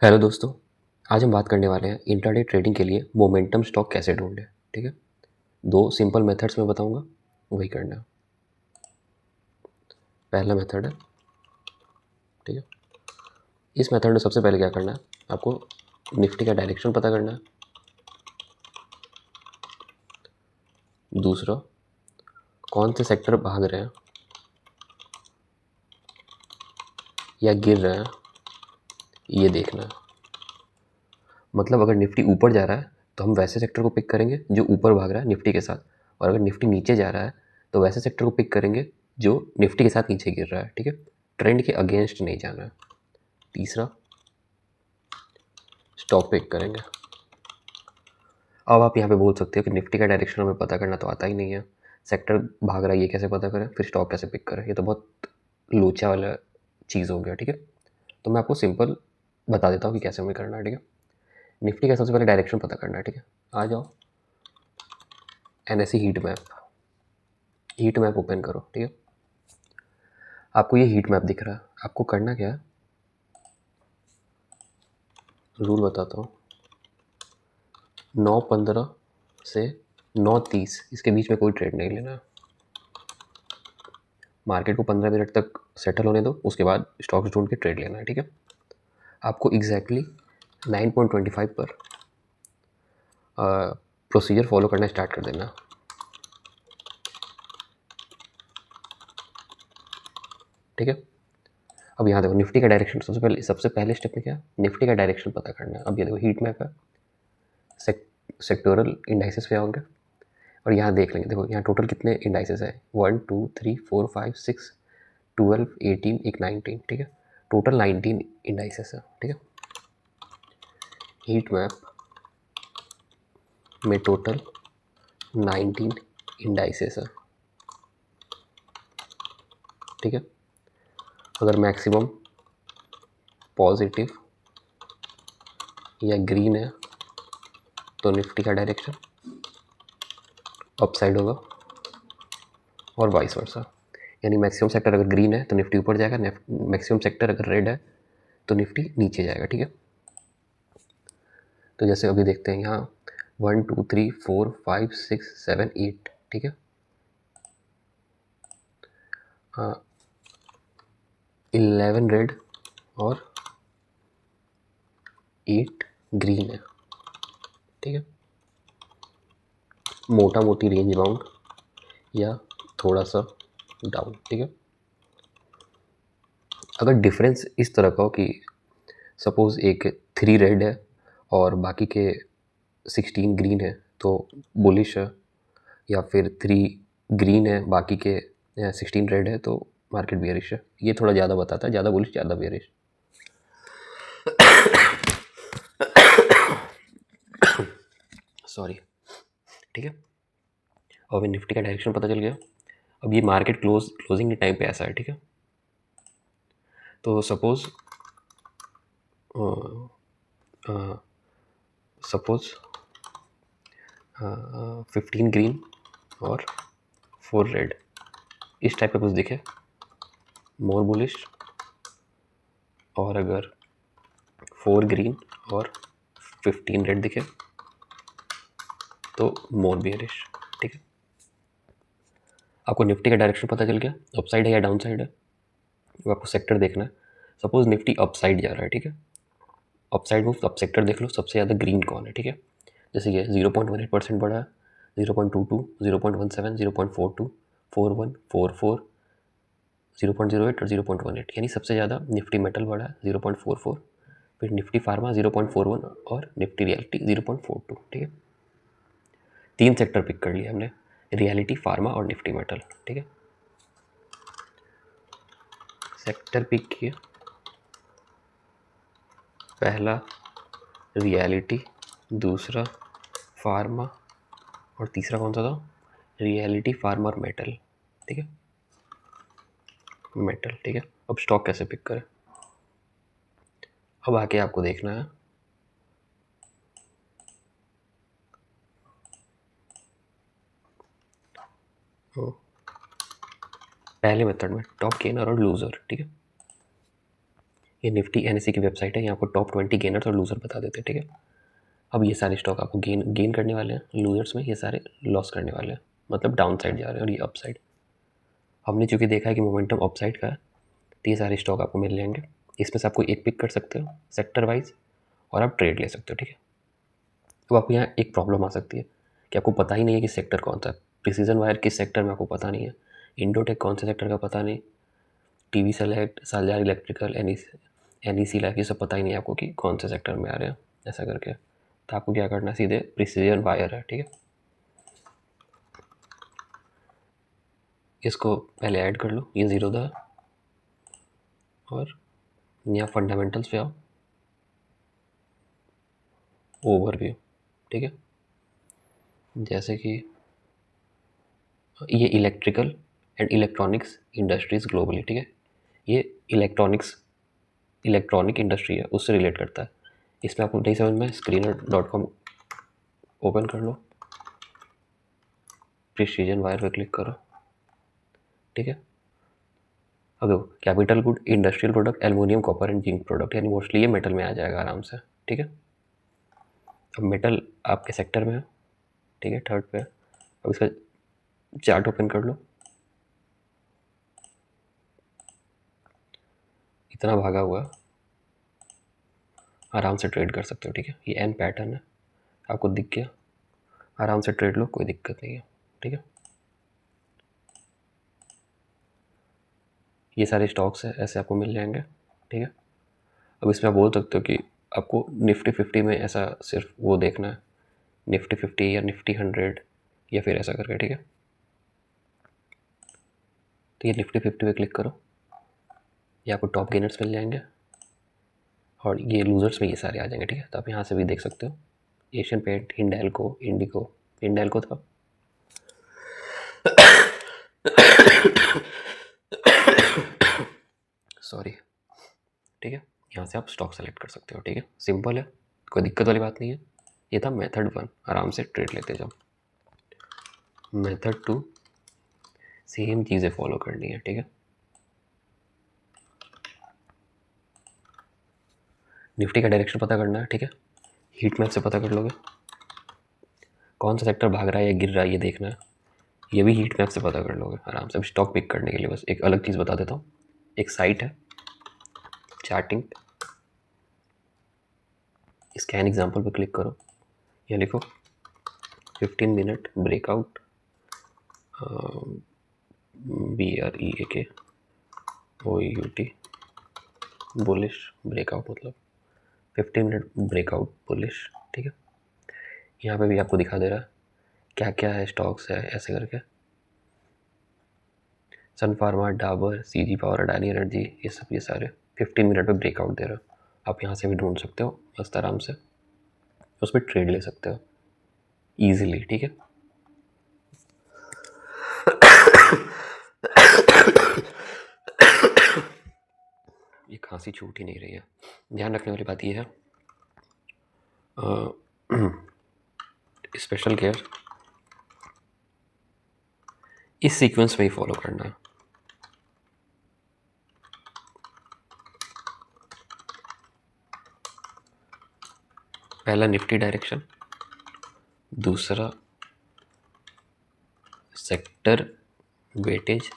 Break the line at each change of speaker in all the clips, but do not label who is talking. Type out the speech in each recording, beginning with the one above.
Hello दोस्तों। आज हम बात करने वाले हैं इंट्राडे ट्रेडिंग के लिए मोमेंटम स्टॉक कैसे ढूंढें। ठीक है, दो सिंपल मेथड्स में बताऊंगा, वही करना है। पहला मेथड है, ठीक है, इस मेथड में सबसे पहले क्या करना है, आपको निफ्टी का डायरेक्शन पता करना है। दूसरा, कौन से सेक्टर भाग रहे हैं या गिर रहे हैं, ये देखना है। मतलब अगर निफ्टी ऊपर जा रहा है तो हम वैसे सेक्टर को पिक करेंगे जो ऊपर भाग रहा है निफ्टी के साथ, और अगर निफ्टी नीचे जा रहा है तो वैसे सेक्टर को पिक करेंगे जो निफ्टी के साथ नीचे गिर रहा है। ठीक है, ट्रेंड के अगेंस्ट नहीं जाना है। तीसरा, स्टॉक पिक करेंगे। अब आप यहाँ पे बोल सकते हो कि निफ्टी का डायरेक्शन हमें पता करना तो आता ही नहीं है, सेक्टर भाग रहा है ये कैसे पता करें, फिर स्टॉक कैसे पिक करें, ये तो बहुत लोचा वाला चीज़ हो गया। ठीक है, तो मैं आपको सिंपल बता देता हूँ कि कैसे हमें करना है। ठीक है, निफ्टी का सबसे पहले डायरेक्शन पता करना है। ठीक है, आ जाओ, NSE हीट मैप ओपन करो। ठीक है, आपको ये हीट मैप दिख रहा है। आपको करना क्या है, रूल बताता हूँ। 9:15 से 9:30 इसके बीच में कोई ट्रेड नहीं लेना है। मार्केट को 15 मिनट तक सेटल होने दो, उसके बाद स्टॉक्स ढूंढ के ट्रेड लेना है। ठीक है, आपको एग्जैक्टली 9.25 पर प्रोसीजर फॉलो करना स्टार्ट कर देना। ठीक है, अब यहाँ देखो निफ्टी का डायरेक्शन सबसे पहले स्टेप में क्या है, निफ्टी का डायरेक्शन पता करना है। अब ये देखो हीट मैप है, सेक्टोरल इंडाइसेस पे आओगे और यहाँ देख लेंगे। देखो यहाँ टोटल कितने इंडाइसेस है, 1 2 3 4 5 6 12 18 एक 19। ठीक है, टोटल 19 इंडाइसेस है। ठीक है, हीट मैप में टोटल 19 इंडाइसेस है। ठीक है, अगर मैक्सिमम पॉजिटिव या ग्रीन है तो निफ्टी का डायरेक्शन अपसाइड होगा, और वाइस वर्सा। यानी मैक्सिमम सेक्टर अगर ग्रीन है तो निफ्टी ऊपर जाएगा, मैक्सिमम सेक्टर अगर रेड है तो निफ्टी नीचे जाएगा। ठीक है, तो जैसे अभी देखते हैं यहाँ 1 2 3 4 5 6 7 8। ठीक है, हाँ, 11 रेड और 8 ग्रीन है। ठीक है, मोटा मोटी रेंज बाउंड या थोड़ा सा डाउन। ठीक है, अगर डिफरेंस इस तरह का हो कि सपोज एक 3 रेड है और बाकी के 16 ग्रीन है तो बुलिश है, या फिर 3 ग्रीन है बाकी के 16 रेड है तो मार्केट बियरिश है। ये थोड़ा ज़्यादा बताता है, ज़्यादा बुलिश ज़्यादा बियरिश। सॉरी। ठीक है, और अभी निफ्टी का डायरेक्शन पता चल गया। अब ये मार्केट क्लोजिंग के टाइम पे ऐसा है। ठीक है, तो सपोज 15 ग्रीन और 4 रेड इस टाइप का कुछ दिखे, मोर बुलिश। और अगर 4 ग्रीन और 15 रेड दिखे तो मोर बियरिश। ठीक है, आपको निफ्टी का डायरेक्शन पता चल गया, अपसाइड है या डाउन साइड है। अब आपको सेक्टर देखना है। सपोज निफ्टी अपसाइड जा रहा है। ठीक है, अपसाइड मूव, अब सेक्टर देख लो सबसे ज़्यादा ग्रीन कौन है। ठीक है, जैसे ये 0.18% बढ़ा है, 0.22 0.17 0.42 41 44 0.08 और 0.18, यानी सबसे ज़्यादा निफ्टी मेटल बढ़ा है 0.44, फिर निफ्टी फार्मा 0.41 और निफ्टी रियलिटी 0.42। ठीक है, 3 सेक्टर पिक कर लिया हमने, रियलिटी फार्मा और निफ्टी मेटल। ठीक है, सेक्टर पिक किया, पहला रियलिटी, दूसरा फार्मा और तीसरा कौन सा था, रियलिटी फार्मा और मेटल। ठीक है, मेटल। ठीक है, अब स्टॉक कैसे पिक करें, अब आके आपको देखना है पहले मेथड में टॉप गेनर और लूजर। ठीक है, ये निफ्टी NSE की वेबसाइट है, यहाँ आपको टॉप 20 गेनर्स और लूजर बता देते हैं, ठीक है। अब ये सारे स्टॉक आपको गेन करने वाले हैं, लूजर्स में ये सारे लॉस करने वाले हैं, मतलब डाउन साइड जा रहे हैं और ये अप साइड। हमने चूँकि देखा है कि मोमेंटम अप साइड का है, तो ये सारे स्टॉक आपको मिल जाएंगे। इसमें से आपको एक पिक कर सकते हो सेक्टर वाइज और आप ट्रेड ले सकते हो, ठीक है। तो आपको यहाँ एक प्रॉब्लम आ सकती है कि आपको पता ही नहीं है कि सेक्टर कौन सा है। प्रिसीजन वायर किस सेक्टर में आपको पता नहीं है, इंडोटेक कौन से सेक्टर का पता नहीं, TV select, Salzer electrical, NEC life, ये सब पता ही नहीं आपको कि कौन से सेक्टर में आ रहे हैं ऐसा करके। तो आपको क्या करना है, सीधे प्रिसीजन वायर है, ठीक है, इसको पहले ऐड कर लो, ये ज़ीरो था। और यहाँ फंडामेंटल्स पे आओ, ओवरव्यू, ठीक है। जैसे कि ये electrical and electronics industries globally, ठीक है, ये इलेक्ट्रॉनिक इंडस्ट्री है, उससे रिलेट करता है। इसमें आपको नहीं समझ में, screener.com ओपन कर लो, प्रिसीजन वायर पे क्लिक करो, ठीक है। अब देखो, capital good, industrial product, aluminium, copper and zinc product, यानी मोस्टली ये मेटल में आ जाएगा आराम से, ठीक है। अब मेटल आपके सेक्टर में है, ठीक है, थर्ड पे है। अब इसका चार्ट ओपन कर लो, इतना भागा हुआ है, आराम से ट्रेड कर सकते हो, ठीक है। ये एन पैटर्न है, आपको दिख गया, आराम से ट्रेड लो, कोई दिक्कत नहीं है, ठीक है। ये सारे स्टॉक्स हैं, ऐसे आपको मिल जाएंगे, ठीक है। अब इसमें आप बोल सकते हो कि आपको निफ्टी 50 में ऐसा सिर्फ वो देखना है, निफ्टी 50 या निफ्टी 100 या फिर ऐसा करके, ठीक है। तो ये निफ्टी 50 पे क्लिक करो, ये आपको टॉप गेनर्स मिल जाएंगे और ये लूजर्स में ये सारे आ जाएंगे, ठीक है। तो आप यहाँ से भी देख सकते हो, एशियन पेंट, हिंडाल्को, इंडिको, हिंडाल्को था, सॉरी, ठीक है। यहाँ से आप स्टॉक सेलेक्ट कर सकते हो, ठीक है, सिंपल है, कोई दिक्कत वाली बात नहीं है। ये था मेथड 1, आराम से ट्रेड लेते जाओ। मेथड 2, सेम चीज़ें फॉलो करनी है, ठीक है। निफ्टी का डायरेक्शन पता करना है, ठीक है, हीट मैप से पता कर लोगे, कौन सा सेक्टर भाग रहा है या गिर रहा है ये देखना है, ये भी हीट मैप से पता कर लोगे आराम से। अब स्टॉक पिक करने के लिए बस एक अलग चीज़ बता देता हूँ, एक साइट है चार्टिंग, स्कैन एग्जाम्पल पे क्लिक करो, यहाँ लिखो 15 minute breakout, BREAK OUT bullish breakout, मतलब 15 मिनट ब्रेकआउट बुलिश, ठीक है। यहाँ पे भी आपको दिखा दे रहा है क्या क्या है, स्टॉक्स है ऐसे करके, Sun Pharma, Dabur, CG power, Adani energy, ये सब, ये सारे 15 मिनट पे ब्रेकआउट दे रहा है। आप यहाँ से भी ढूंढ सकते हो मस्त आराम से, उस पर ट्रेड ले सकते हो ईजिली, ठीक है। ये खांसी छूट ही नहीं रही है। ध्यान रखने वाली बात ये है, स्पेशल केयर इस सीक्वेंस में ही फॉलो करना है। पहला निफ्टी डायरेक्शन, दूसरा sector weightage,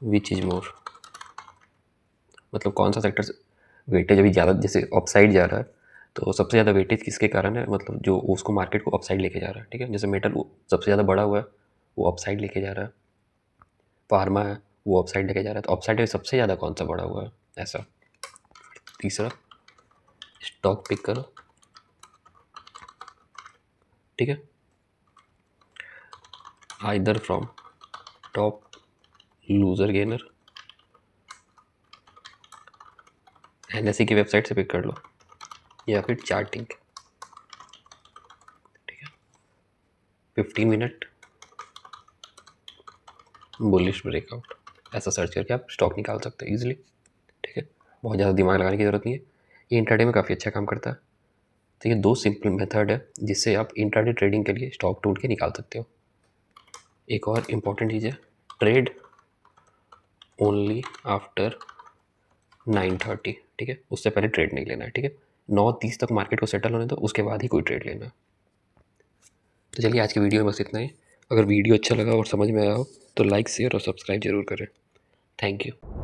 which is more, मतलब कौन सा सेक्टर वेटेज अभी ज़्यादा, जैसे अपसाइड जा रहा है तो सबसे ज़्यादा वेटेज किसके कारण है, मतलब जो उसको मार्केट को अपसाइड लेके जा रहा है, ठीक है। जैसे मेटल सबसे ज़्यादा बड़ा हुआ है, वो अपसाइड लेके जा रहा है, फार्मा है वो अपसाइड लेके जा रहा है, तो अपसाइड में सबसे ज़्यादा कौन सा बड़ा हुआ है ऐसा। तीसरा स्टॉक पिक करो, ठीक है, either from top loser gainer, NSE की वेबसाइट से पिक कर लो, या फिर चार्टिंग, ठीक है, 15 मिनट बुलिश ब्रेकआउट, ऐसा सर्च करके आप स्टॉक निकाल सकते हो ईजिली, ठीक है। बहुत ज़्यादा दिमाग लगाने की ज़रूरत नहीं है, ये इंट्राडे में काफ़ी अच्छा काम करता है। तो ये 2 सिंपल मेथड है जिससे आप इंट्राडे ट्रेडिंग के लिए स्टॉक ढूंढ के निकाल सकते हो। एक और इम्पॉर्टेंट चीज़ है, ट्रेड ओनली आफ्टर 9:30, ठीक है, उससे पहले ट्रेड नहीं लेना है, ठीक है। 9:30 तक मार्केट को सेटल होने दो, उसके बाद ही कोई ट्रेड लेना है। तो चलिए आज की वीडियो में बस इतना ही। अगर वीडियो अच्छा लगा और समझ में आया हो तो लाइक शेयर और सब्सक्राइब जरूर करें। Thank you.